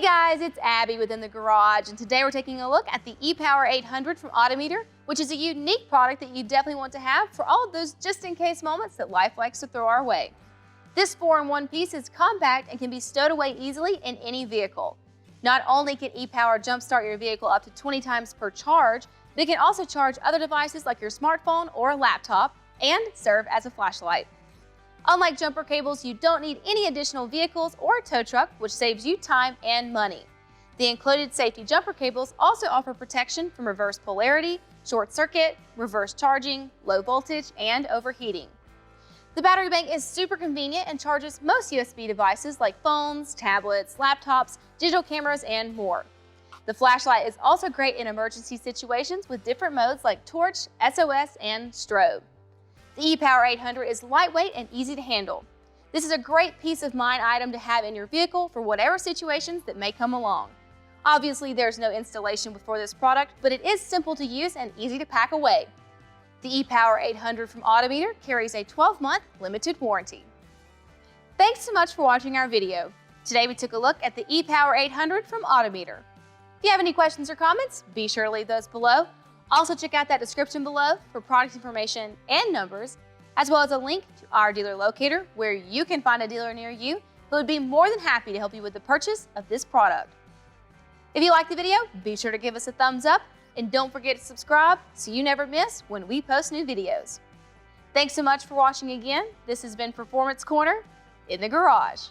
Guys, it's Abby within the garage, and today we're taking a look at the ePower 800 from Autometer, which is a unique product that you definitely want to have for all of those just-in-case moments that life likes to throw our way. This 4-in-1 piece is compact and can be stowed away easily in any vehicle. Not only can ePower jumpstart your vehicle up to 20 times per charge, but it can also charge other devices like your smartphone or a laptop and serve as a flashlight. Unlike jumper cables, you don't need any additional vehicles or a tow truck, which saves you time and money. The included safety jumper cables also offer protection from reverse polarity, short circuit, reverse charging, low voltage, and overheating. The battery bank is super convenient and charges most USB devices like phones, tablets, laptops, digital cameras, and more. The flashlight is also great in emergency situations with different modes like torch, SOS, and strobe. The ePower 800 is lightweight and easy to handle. This is a great peace of mind item to have in your vehicle for whatever situations that may come along. Obviously, there's no installation for this product, but it is simple to use and easy to pack away. The ePower 800 from Autometer carries a 12-month limited warranty. Thanks so much for watching our video. Today we took a look at the ePower 800 from Autometer. If you have any questions or comments, be sure to leave those below. Also check out that description below for product information and numbers, as well as a link to our dealer locator where you can find a dealer near you who would be more than happy to help you with the purchase of this product. If you liked the video, be sure to give us a thumbs up and don't forget to subscribe so you never miss when we post new videos. Thanks so much for watching again. This has been Performance Corner in the Garage.